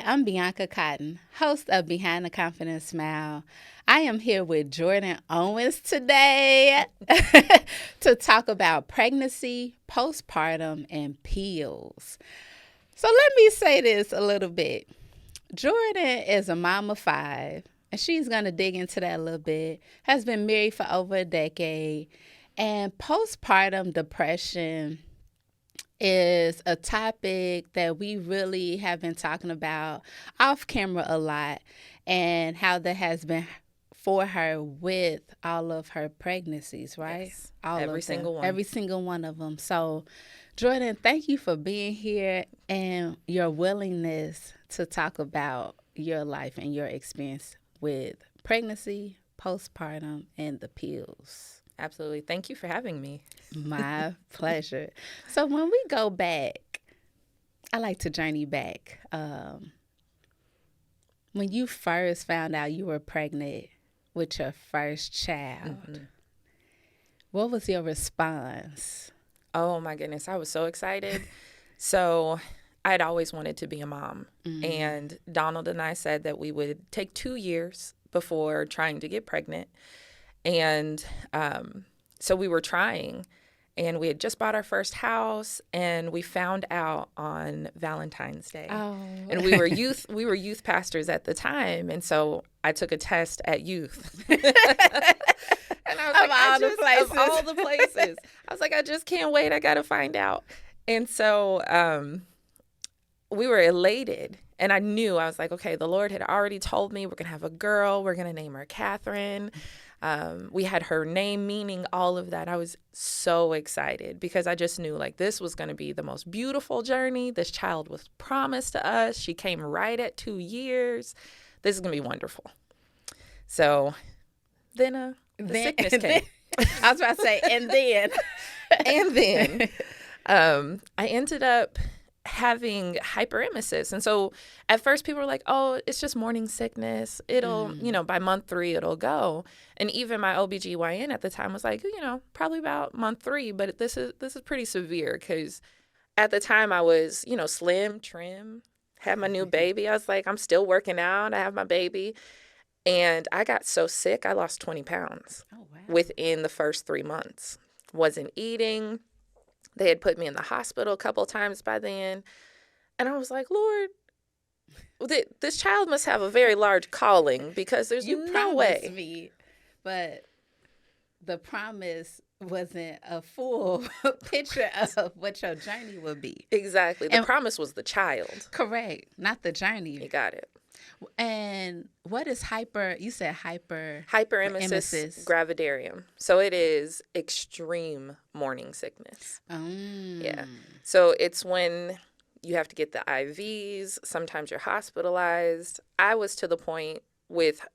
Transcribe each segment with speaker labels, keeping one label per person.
Speaker 1: I'm Bianca Cotton, host of Behind the Confident Smile. I am here with Jordan Owens today to talk about pregnancy, postpartum, and pills. So let me say this a little bit. Jordan is a mom of five, and she's going to dig into that a little bit. Has been married for over a decade, and postpartum depression is a topic that we really have been talking about off camera a lot, and how that has been for her with all of her pregnancies, right?
Speaker 2: Yes.
Speaker 1: All
Speaker 2: Every
Speaker 1: of them,
Speaker 2: single one.
Speaker 1: every single one of them. So, Jordan, thank you for being here and your willingness to talk about your life and your experience with pregnancy, postpartum, and the pills.
Speaker 2: Absolutely. Thank you for having me.
Speaker 1: My pleasure. So when we go back, I like to journey back. When you first found out you were pregnant with your first child, what was your response?
Speaker 2: Oh, my goodness. I was so excited. So I'd always wanted to be a mom. And Donald and I said that we would take 2 years before trying to get pregnant. And so we were trying, and we had just bought our first house, and we found out on Valentine's Day.
Speaker 1: Oh.
Speaker 2: And we were youth pastors at the time, and so I took a test at youth. And I was of all the places, I was like, I just can't wait. I got to find out. And so we were elated. And I knew, I was like, okay, the Lord had already told me we're going to have a girl. We're going to name her Catherine. We had her name meaning, all of that. I was so excited because I just knew like this was going to be the most beautiful journey. This child was promised to us. She came right at 2 years. This is going to be wonderful. So then the sickness came.
Speaker 1: I was about to say, and then.
Speaker 2: And then I ended up having hyperemesis. And so at first people were like, oh, it's just morning sickness. It'll, by month 3, it'll go. And even my OBGYN at the time was like, probably about month 3, but this is pretty severe because at the time I was, slim, trim, had my new baby. I was like, I'm still working out. I have my baby. And I got so sick, I lost 20 pounds within the first 3 months. Wasn't eating. They had put me in the hospital a couple of times by then. And I was like, Lord, this child must have a very large calling because there's no way.
Speaker 1: Me, but the promise wasn't a full picture of what your journey would be.
Speaker 2: Exactly. The promise was the child.
Speaker 1: Correct. Not the journey.
Speaker 2: You got it.
Speaker 1: And what is you said hyperemesis
Speaker 2: gravidarium. So it is extreme morning sickness. Yeah. So it's when you have to get the IVs. Sometimes you're hospitalized. I was to the point with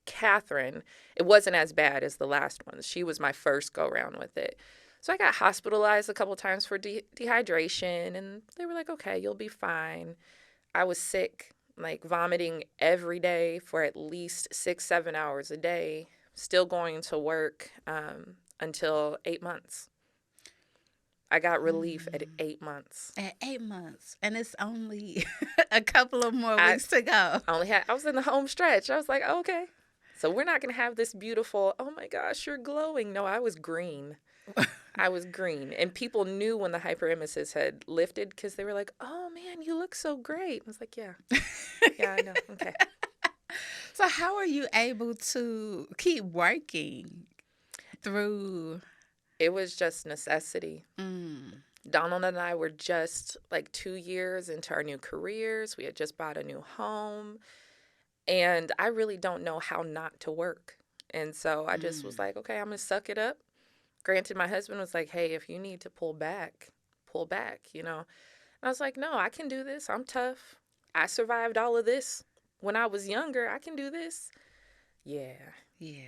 Speaker 2: Catherine, it wasn't as bad as the last one. She was my first go round with it. So I got hospitalized a couple times for dehydration, and they were like, okay, you'll be fine. I was sick, like vomiting every day for at least 6-7 hours a day, still going to work until 8 months. I got relief at 8 months.
Speaker 1: At 8 months. And it's only a couple of more weeks to go.
Speaker 2: I was in the home stretch. I was like, oh, okay. So we're not going to have this beautiful, oh my gosh, you're glowing. No, I was green. I was green. And people knew when the hyperemesis had lifted because they were like, oh man, you look so great. I was like, yeah. Yeah, I know. Okay.
Speaker 1: So how are you able to keep working through?
Speaker 2: It was just necessity. Donald and I were just like 2 years into our new careers. We had just bought a new home. And I really don't know how not to work. And so I just was like, okay, I'm going to suck it up. Granted, my husband was like, hey, if you need to pull back, And I was like, no, I can do this. I'm tough. I survived all of this when I was younger. I can do this. Yeah.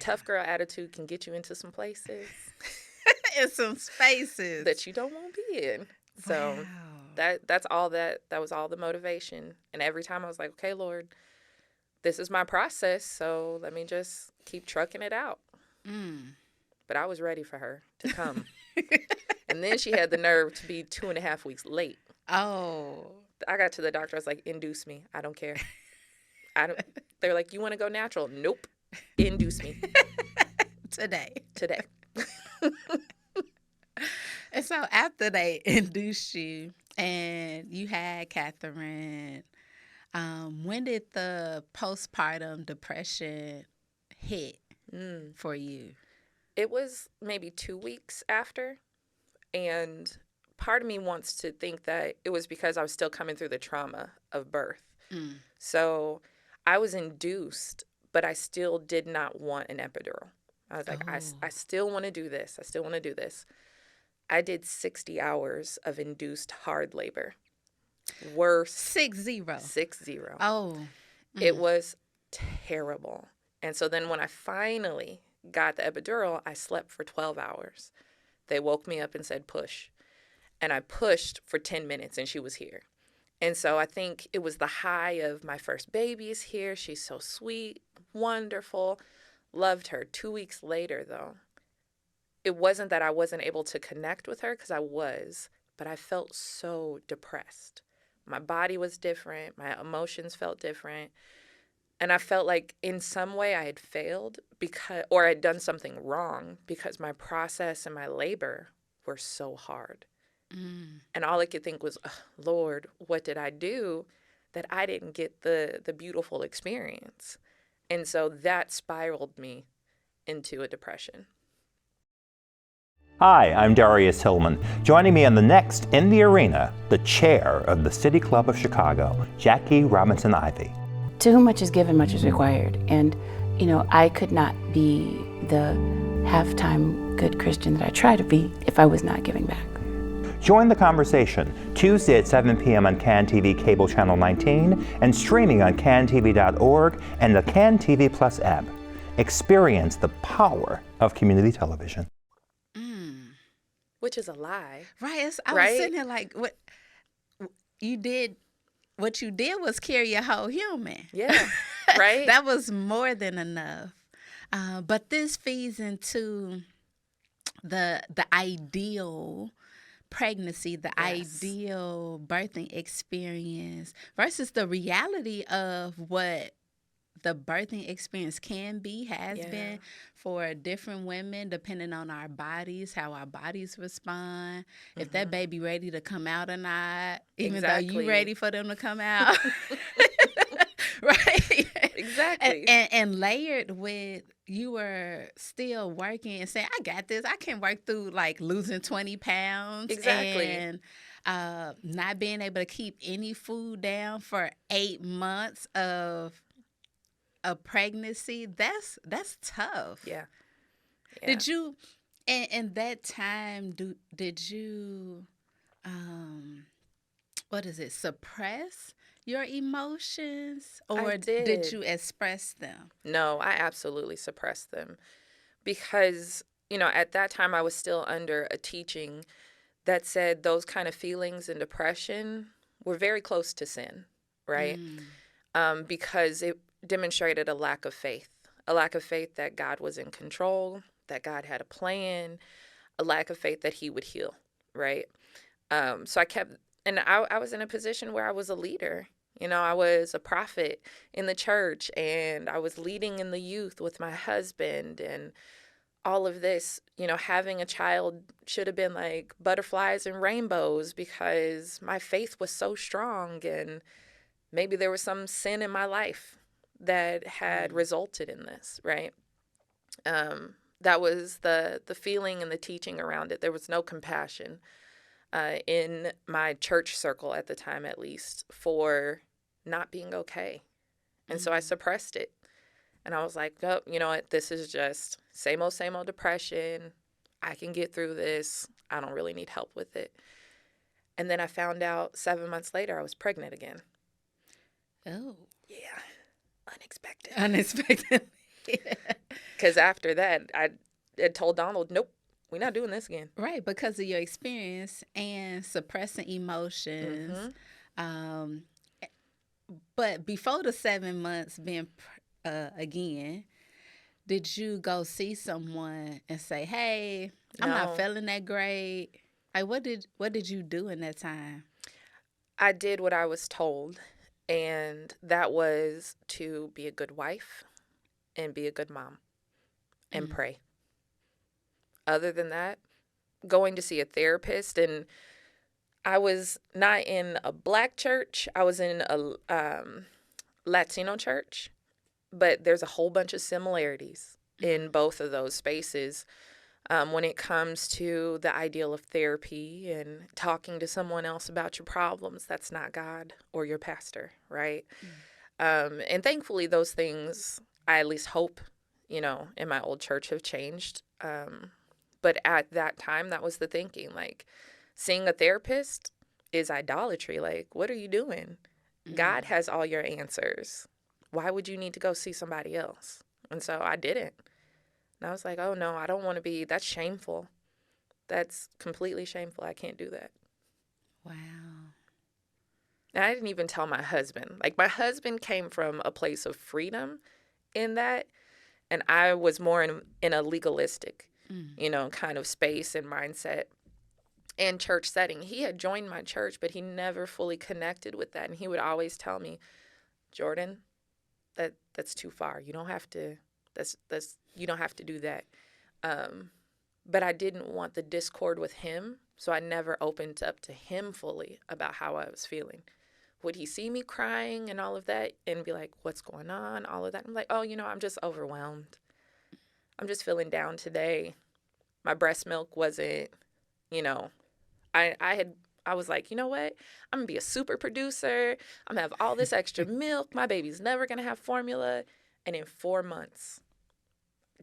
Speaker 2: Tough girl attitude can get you into some places.
Speaker 1: In some spaces.
Speaker 2: That you don't want to be in. So that's all that was all the motivation. And every time I was like, okay, Lord, this is my process. So let me just keep trucking it out. But I was ready for her to come. And then she had the nerve to be 2.5 weeks late.
Speaker 1: Oh.
Speaker 2: I got to the doctor. I was like, induce me. I don't care. I don't. They're like, you want to go natural? Nope. Induce me
Speaker 1: Today.
Speaker 2: today.
Speaker 1: And so after they induced you and you had Catherine, when did the postpartum depression hit for you?
Speaker 2: It was maybe 2 weeks after. And part of me wants to think that it was because I was still coming through the trauma of birth. So I was induced, but I still did not want an epidural. I was like, I still want to do this. I still want to do this. I did 60 hours of induced hard labor. Worse.
Speaker 1: 60.
Speaker 2: 60.
Speaker 1: Oh.
Speaker 2: It was terrible. And so then when I finally got the epidural, I slept for 12 hours. They woke me up and said, push. And I pushed for 10 minutes and she was here. And so I think it was the high of my first baby is here. She's so sweet, wonderful. Loved her. 2 weeks later, though, it wasn't that I wasn't able to connect with her, because I was, but I felt so depressed. My body was different. My emotions felt different. And I felt like in some way I had failed or I'd done something wrong because my process and my labor were so hard. And all I could think was, Lord, what did I do that I didn't get the beautiful experience? And so that spiraled me into a depression.
Speaker 3: Hi, I'm Darius Hillman. Joining me on the next In the Arena, the chair of the City Club of Chicago, Jackie Robinson Ivy.
Speaker 4: To whom much is given, much is required. And, I could not be the half-time good Christian that I try to be if I was not giving back.
Speaker 3: Join the conversation Tuesday at 7 p.m. on CAN TV Cable Channel 19 and streaming on cantv.org and the CAN TV Plus app. Experience the power of community television.
Speaker 2: Which is a lie.
Speaker 1: Right. I was sitting there like, what you did was carry a whole human.
Speaker 2: Yeah. Right.
Speaker 1: That was more than enough. But this feeds into the ideal pregnancy, the ideal birthing experience versus the reality of what the birthing experience has been for different women, depending on our bodies, how our bodies respond, if that baby ready to come out or not, even though you ready for them to come out. Right?
Speaker 2: Exactly.
Speaker 1: And layered with you were still working and saying, I got this. I can work through like losing 20 pounds.
Speaker 2: Exactly.
Speaker 1: And not being able to keep any food down for 8 months of a pregnancy. That's tough.
Speaker 2: Yeah.
Speaker 1: Did you, in that time, did you, suppress your emotions, or did you express them?
Speaker 2: No, I absolutely suppressed them because, at that time I was still under a teaching that said those kind of feelings and depression were very close to sin, right? Because it demonstrated a lack of faith that God was in control, that God had a plan, a lack of faith that he would heal, right? So I was in a position where I was a leader. I was a prophet in the church, and I was leading in the youth with my husband, and all of this, having a child should have been like butterflies and rainbows because my faith was so strong, and maybe there was some sin in my life that had resulted in this, right? That was the feeling and the teaching around it. There was no compassion in my church circle at the time, at least, for not being okay. And so I suppressed it. And I was like, oh, you know what? This is just same old depression. I can get through this. I don't really need help with it. And then I found out 7 months later I was pregnant again.
Speaker 1: Oh.
Speaker 2: Yeah. Unexpected.
Speaker 1: Unexpected.
Speaker 2: Because after that, I had told Donald, nope, we're not doing this again.
Speaker 1: Right, because of your experience and suppressing emotions. But before the 7 months being again, did you go see someone and say, hey, I'm not feeling that great? Like, what did you do in that time?
Speaker 2: I did what I was told, and that was to be a good wife and be a good mom and pray. Other than that, going to see a therapist, and I was not in a Black church. I was in a Latino church, but there's a whole bunch of similarities in both of those spaces. When it comes to the ideal of therapy and talking to someone else about your problems, that's not God or your pastor, right? And thankfully, those things, I at least hope, in my old church have changed. But at that time, that was the thinking. Like, seeing a therapist is idolatry. Like, what are you doing? God has all your answers. Why would you need to go see somebody else? And so I didn't. And I was like, oh, no, I don't want to be. That's shameful. That's completely shameful. I can't do that.
Speaker 1: Wow.
Speaker 2: And I didn't even tell my husband. Like, my husband came from a place of freedom in that. And I was more in a legalistic, kind of space and mindset and church setting. He had joined my church, but he never fully connected with that. And he would always tell me, Jordan, that's too far. You don't have to. You don't have to do that. But I didn't want the discord with him, so I never opened up to him fully about how I was feeling. Would he see me crying and all of that and be like, what's going on, all of that? I'm like, oh, I'm just overwhelmed. I'm just feeling down today. My breast milk wasn't, I was like, you know what? I'm going to be a super producer. I'm going to have all this extra milk. My baby's never going to have formula. And in 4 months,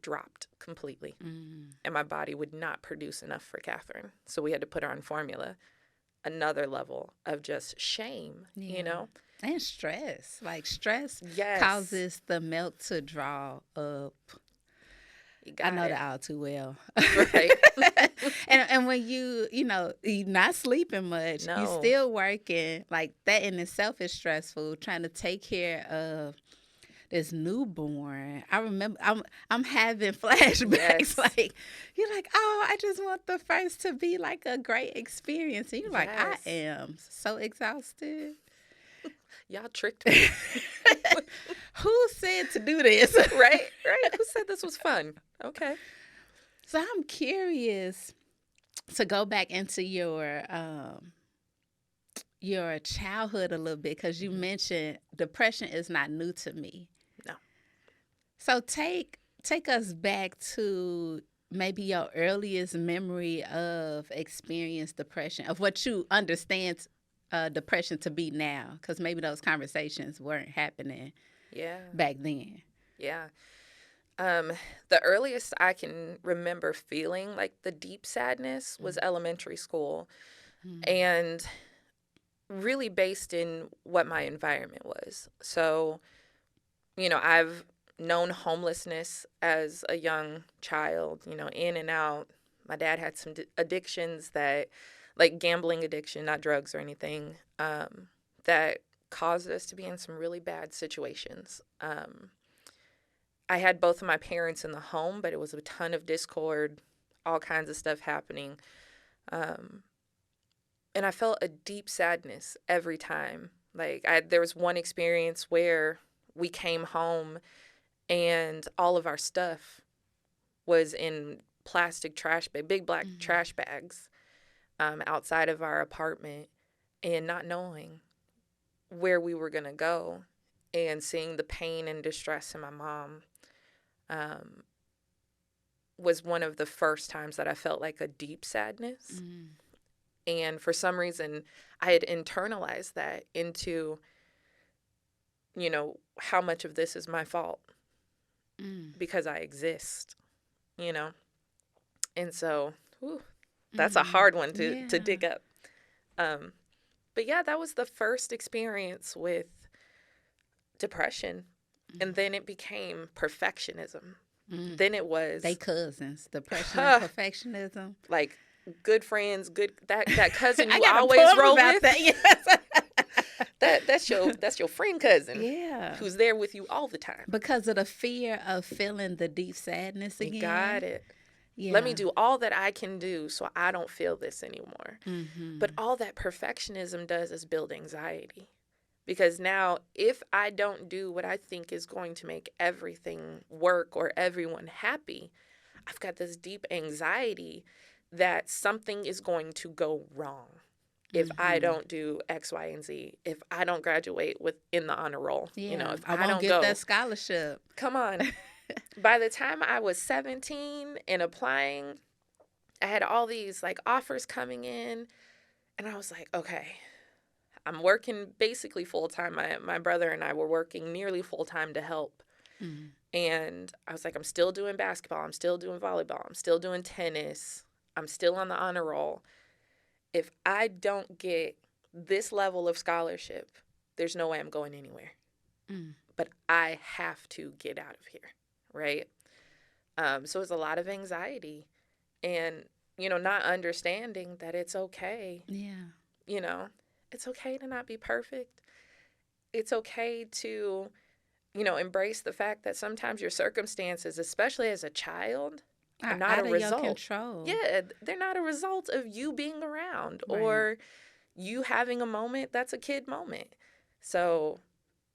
Speaker 2: dropped completely. And my body would not produce enough for Catherine. So we had to put her on formula. Another level of just shame,
Speaker 1: And stress. Like, stress
Speaker 2: Yes.
Speaker 1: causes the milk to draw up. I know that all too well.
Speaker 2: Right.
Speaker 1: and when you're not sleeping much,
Speaker 2: No.
Speaker 1: you're still working. Like, that in itself is stressful, trying to take care of this newborn. I remember I'm having flashbacks.
Speaker 2: Yes.
Speaker 1: Like, you're like, oh, I just want the first to be like a great experience. And you're like, I
Speaker 2: Yes.
Speaker 1: am so exhausted.
Speaker 2: Y'all tricked me.
Speaker 1: Who said to do this?
Speaker 2: Right. Who said this was fun? Okay.
Speaker 1: So I'm curious to go back into your childhood a little bit, because you mentioned depression is not new to me.
Speaker 2: No.
Speaker 1: So take us back to maybe your earliest memory of experienced depression, of what you understand depression to be now, because maybe those conversations weren't happening back then.
Speaker 2: Yeah. The earliest I can remember feeling like the deep sadness was elementary school, and really based in what my environment was. So, I've known homelessness as a young child, in and out. My dad had some addictions that, like gambling addiction, not drugs or anything, that caused us to be in some really bad situations. I had both of my parents in the home, but it was a ton of discord, all kinds of stuff happening. And I felt a deep sadness every time. Like, there was one experience where we came home and all of our stuff was in plastic trash bag, big black trash bags, outside of our apartment, and not knowing where we were going to go, and seeing the pain and distress in my mom was one of the first times that I felt like a deep sadness. And for some reason, I had internalized that into, how much of this is my fault because I exist, And so, that's a hard one to dig up. But yeah, that was the first experience with depression. And then it became perfectionism. Then it was...
Speaker 1: They cousins, depression and perfectionism.
Speaker 2: Like, good friends, that cousin you
Speaker 1: I
Speaker 2: always roll with.
Speaker 1: That. Yes.
Speaker 2: that's your friend cousin.
Speaker 1: Yeah.
Speaker 2: Who's there with you all the time.
Speaker 1: Because of the fear of feeling the deep sadness again.
Speaker 2: You got it. Let me do all that I can do so I don't feel this anymore.
Speaker 1: Mm-hmm.
Speaker 2: But all that perfectionism does is build anxiety. Because now if I don't do what I think is going to make everything work or everyone happy, I've got this deep anxiety that something is going to go wrong if I don't do X, Y, and Z, if I don't graduate in the honor roll,
Speaker 1: Yeah.
Speaker 2: if
Speaker 1: I
Speaker 2: I
Speaker 1: won't
Speaker 2: don't
Speaker 1: get
Speaker 2: go.
Speaker 1: that scholarship.
Speaker 2: Come on. By the time I was 17 and applying, I had all these like offers coming in, and I was like, okay, I'm working basically full time. My brother and I were working nearly full time to help.
Speaker 1: Mm.
Speaker 2: And I was like, I'm still doing basketball. I'm still doing volleyball. I'm still doing tennis. I'm still on the honor roll. If I don't get this level of scholarship, there's no way I'm going anywhere.
Speaker 1: Mm.
Speaker 2: But I have to get out of here, right? So it's a lot of anxiety and, not understanding that it's okay.
Speaker 1: Yeah.
Speaker 2: It's okay to not be perfect. It's okay to, embrace the fact that sometimes your circumstances, especially as a child, are not
Speaker 1: out
Speaker 2: a
Speaker 1: of
Speaker 2: result.
Speaker 1: your control.
Speaker 2: Yeah, they're not a result of you being around
Speaker 1: Right.
Speaker 2: or you having a moment that's a kid moment. So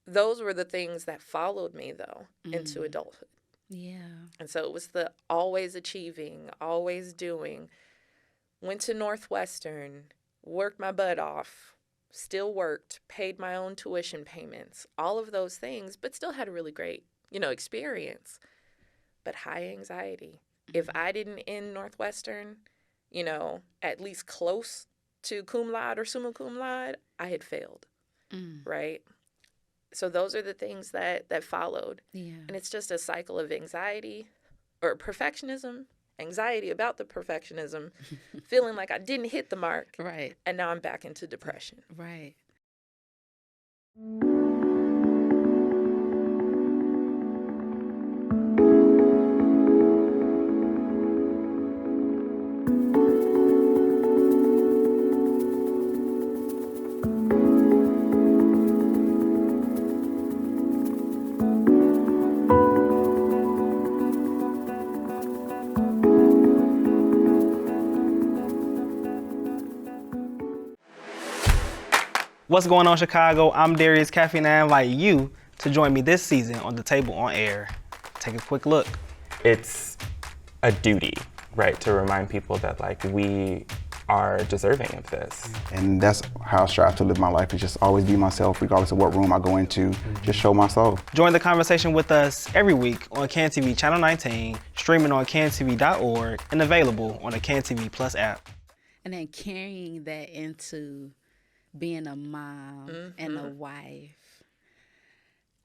Speaker 2: those were the things that followed me, though, into adulthood.
Speaker 1: Yeah.
Speaker 2: And so it was the always achieving, always doing. Went to Northwestern, worked my butt off, still worked, paid my own tuition payments, all of those things, but still had a really great, experience. But high anxiety. If I didn't end Northwestern, at least close to cum laude or summa cum laude, I had failed, right? So those are the things that followed.
Speaker 1: Yeah.
Speaker 2: And it's just a cycle of anxiety or perfectionism, anxiety about the perfectionism, feeling like I didn't hit the mark.
Speaker 1: Right.
Speaker 2: And now I'm back into depression.
Speaker 1: Right.
Speaker 5: What's going on, Chicago? I'm Darius Caffey, and I invite you to join me this season on The Table on Air. Take a quick look.
Speaker 6: It's a duty, right, to remind people that we are deserving of this.
Speaker 7: And that's how I strive to live my life, is just always be myself, regardless of what room I go into, just show myself.
Speaker 5: Join the conversation with us every week on CAN-TV Channel 19, streaming on cantv.org, and available on the CAN-TV Plus app.
Speaker 1: And then carrying that into being a mom and a wife.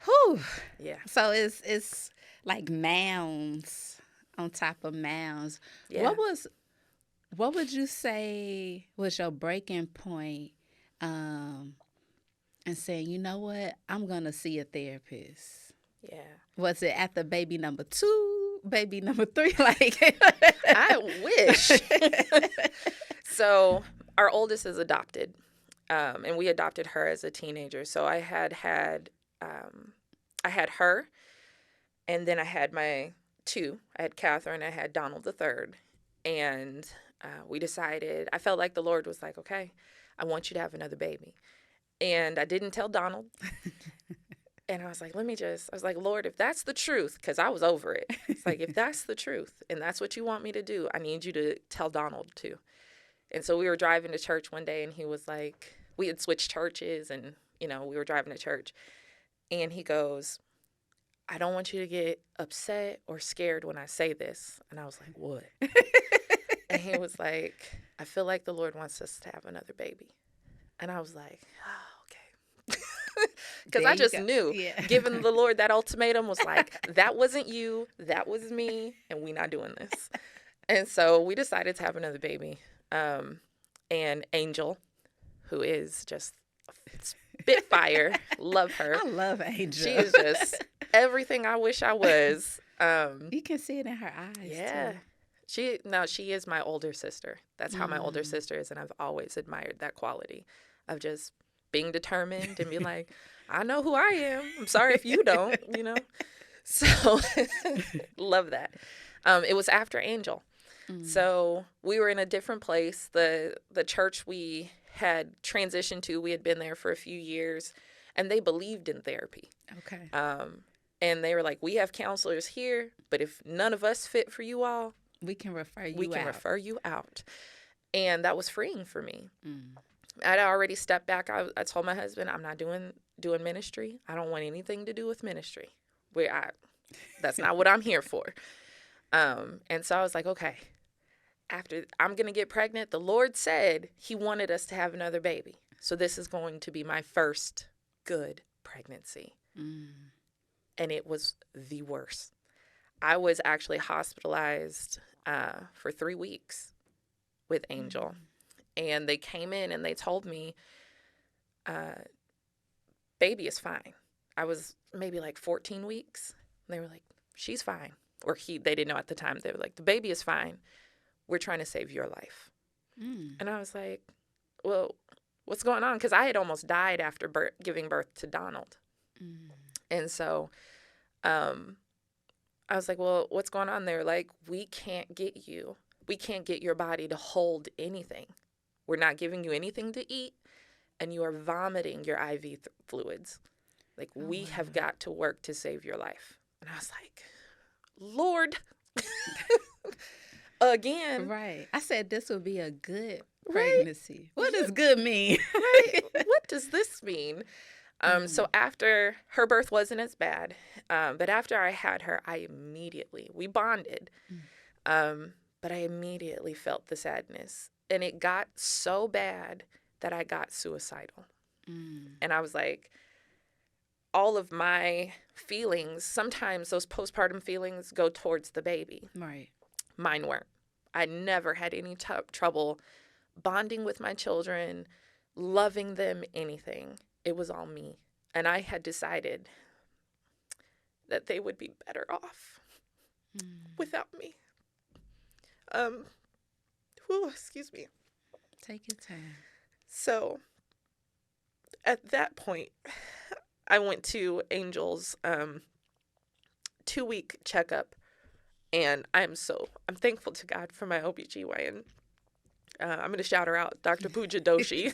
Speaker 1: Whew.
Speaker 2: Yeah.
Speaker 1: So it's like mounds on top of mounds.
Speaker 2: Yeah.
Speaker 1: What would you say was your breaking point and saying, you know what, I'm going to see a therapist?
Speaker 2: Yeah.
Speaker 1: Was it after baby number 2, baby number 3?
Speaker 2: I wish. So our oldest is adopted, and we adopted her as a teenager. So I had her, and then I had my 2. I had Catherine, I had Donald III, and we decided, I felt like the Lord was like, okay, I want you to have another baby. And I didn't tell Donald. And I was like, Lord, if that's the truth, because I was over it. It's like, if that's the truth and that's what you want me to do, I need you to tell Donald too. And so we were driving to church one day, and he was like, we had switched churches, and, we were driving to church. And he goes, I don't want you to get upset or scared when I say this. And I was like, what? And he was like, I feel like the Lord wants us to have another baby. And I was like, oh, okay. Because I just knew, giving the Lord that ultimatum was like, that wasn't you, that was me, and we not doing this. And so we decided to have another baby. And Angel, who is just spitfire, love her.
Speaker 1: I love Angel.
Speaker 2: She is just everything I wish I was.
Speaker 1: You can see it in her eyes.
Speaker 2: Yeah.
Speaker 1: Too.
Speaker 2: She is my older sister. That's how my older sister is, and I've always admired that quality of just being determined and be like, I know who I am. I'm sorry if you don't, So love that. It was after Angel. So we were in a different place. The church we had transitioned to, we had been there for a few years, and they believed in therapy.
Speaker 1: Okay.
Speaker 2: And they were like, we have counselors here, but if none of us fit for you all,
Speaker 1: We can refer you
Speaker 2: we can
Speaker 1: out.
Speaker 2: refer you out. And that was freeing for me. I'd already stepped back. I told my husband, I'm not doing ministry. I don't want anything to do with ministry. That's not what I'm here for. And so I was like, okay, after I'm going to get pregnant, the Lord said he wanted us to have another baby. So this is going to be my first good pregnancy. And it was the worst. I was actually hospitalized for 3 weeks with Angel. And they came in and they told me, baby is fine. I was maybe like 14 weeks. And they were like, she's fine. Or they didn't know at the time. They were like, the baby is fine. We're trying to save your life. And I was like, well, what's going on? Because I had almost died after giving birth to Donald. And so I was like, well, what's going on? They're like, we can't get your body to hold anything. We're not giving you anything to eat, and you are vomiting your IV fluids. Like, we have got to work to save your life. And I was like, Lord, again.
Speaker 1: Right. I said this would be a good pregnancy. What does good mean?
Speaker 2: Right. What does this mean? So after her birth wasn't as bad, but after I had her, we bonded, but I immediately felt the sadness. And it got so bad that I got suicidal. And I was like, all of my feelings, sometimes those postpartum feelings go towards the baby.
Speaker 1: Right.
Speaker 2: Mine weren't. I never had any trouble bonding with my children, loving them, anything. It was all me. And I had decided that they would be better off without me. Excuse me.
Speaker 1: Take your time.
Speaker 2: So at that point, I went to Angel's 2-week checkup, and I'm thankful to God for my OBGYN. I'm going to shout her out, Dr. Pooja Doshi.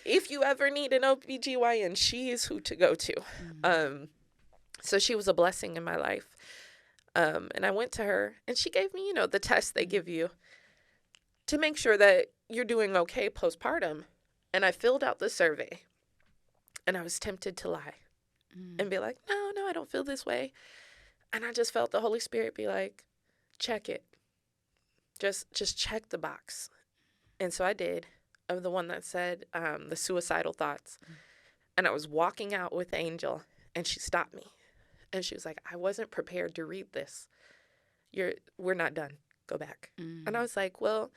Speaker 2: If you ever need an OBGYN, she is who to go to. So she was a blessing in my life. And I went to her, and she gave me, the test they give you to make sure that you're doing okay postpartum. And I filled out the survey, and I was tempted to lie and be like, no, I don't feel this way. And I just felt the Holy Spirit be like, check it. Just check the box. And so I did, of the one that said the suicidal thoughts. And I was walking out with Angel, and she stopped me. And she was like, I wasn't prepared to read this. We're not done. Go back. And I was like, well,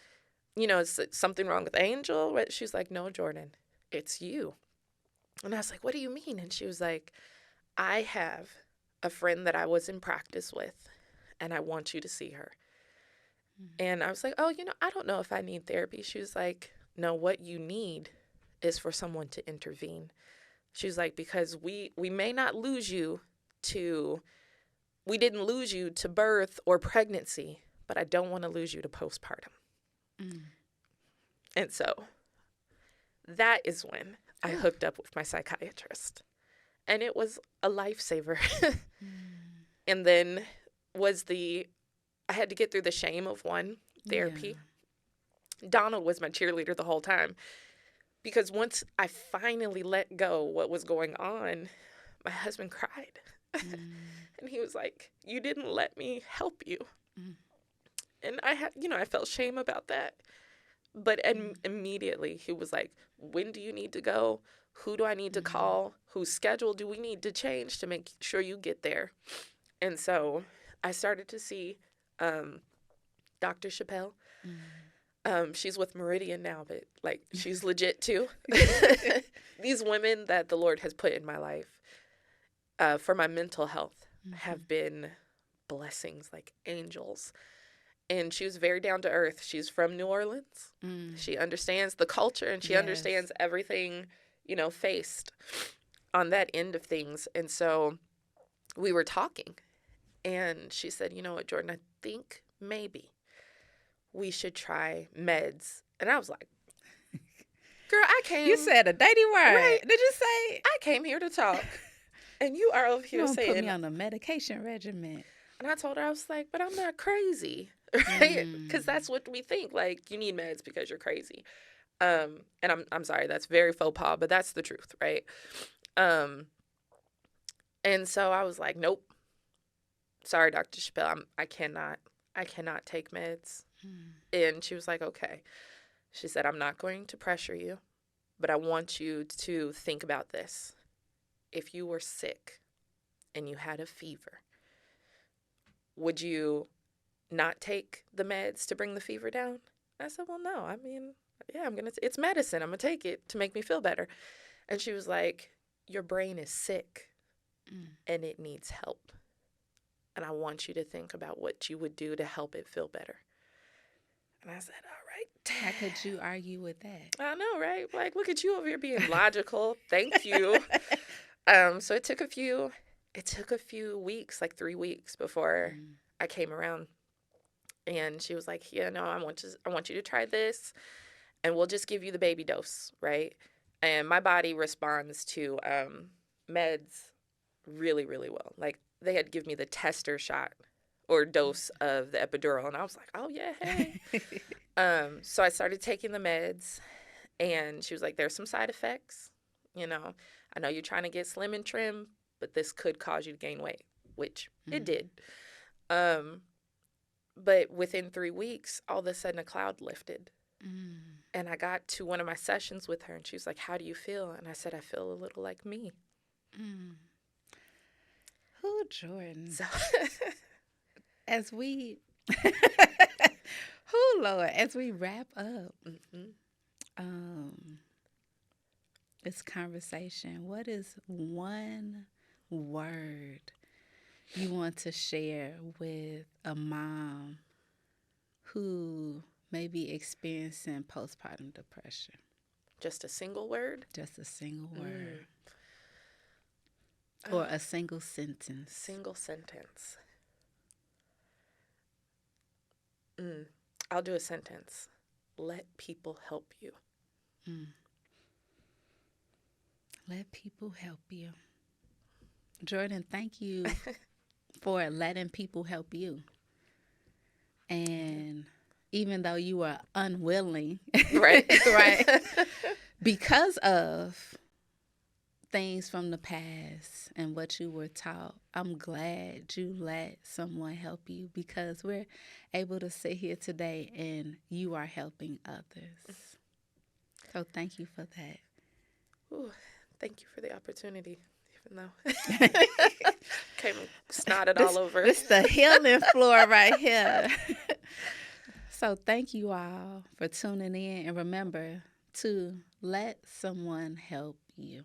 Speaker 2: is something wrong with Angel? She was like, no, Jordan, it's you. And I was like, what do you mean? And she was like, I have a friend that I was in practice with, and I want you to see her. And I was like, oh, I don't know if I need therapy. She was like, no, what you need is for someone to intervene. She was like, because we may not lose you we didn't lose you to birth or pregnancy, but I don't want to lose you to postpartum. And so that is when I hooked up with my psychiatrist. And it was a lifesaver. And then I had to get through the shame of therapy. Yeah. Donald was my cheerleader the whole time. Because once I finally let go what was going on, my husband cried. And he was like, you didn't let me help you. And I felt shame about that. But immediately he was like, when do you need to go? Who do I need to call? Whose schedule do we need to change to make sure you get there? And so I started to see Dr. Chappelle. She's with Meridian now, but she's legit too. These women that the Lord has put in my life for my mental health have been blessings, like angels. And she was very down to earth. She's from New Orleans. She understands the culture, and she understands everything, faced on that end of things. And so we were talking, and she said, you know what, Jordan, I think maybe we should try meds. And I was like, girl, I came.
Speaker 1: You said a dirty word.
Speaker 2: Right.
Speaker 1: Did you say?
Speaker 2: I came here to talk. And you are over
Speaker 1: You
Speaker 2: here
Speaker 1: don't
Speaker 2: saying.
Speaker 1: put me on a medication regimen.
Speaker 2: And I told her, I was like, but I'm not crazy. Right? Because that's what we think. Like, you need meds because you're crazy. And I'm sorry, that's very faux pas, but that's the truth, right? And so I was like, nope. Sorry, Dr. Chappelle, I cannot take meds. And she was like, okay. She said, I'm not going to pressure you, but I want you to think about this. If you were sick and you had a fever, would you not take the meds to bring the fever down? I said, well, no. I mean, yeah, it's medicine. I'm going to take it to make me feel better. And she was like, your brain is sick and it needs help. And I want you to think about what you would do to help it feel better. And I said, all right.
Speaker 1: How could you argue with that?
Speaker 2: I know, right? Like, look at you over here being logical. Thank you. So it took a few weeks, like 3 weeks before I came around. And she was like, yeah, no, I want you to try this, and we'll just give you the baby dose, right? And my body responds to meds really, really well. Like, they had to give me the tester shot or dose of the epidural, and I was like, oh, yeah, hey. So I started taking the meds, and she was like, there's some side effects. You know, I know you're trying to get slim and trim, but this could cause you to gain weight, which it did. But within 3 weeks, all of a sudden a cloud lifted. And I got to one of my sessions with her, and she was like, how do you feel? And I said, I feel a little like me.
Speaker 1: Who, Jordan?
Speaker 2: So
Speaker 1: As we, Lord, as we wrap up this conversation, what is one word you want to share with a mom who may be experiencing postpartum depression?
Speaker 2: just a single word?
Speaker 1: Just a single word. Or a single sentence.
Speaker 2: Single sentence. I'll do a sentence. Let people help you.
Speaker 1: Let people help you. Jordan, thank you for letting people help you. And even though you were unwilling,
Speaker 2: Right.
Speaker 1: right, because of things from the past and what you were taught, I'm glad you let someone help you, because we're able to sit here today and you are helping others. So thank you for that.
Speaker 2: Ooh, thank you for the opportunity, even though came snotted all over.
Speaker 1: This the healing floor right here. So thank you all for tuning in, and remember to let someone help you.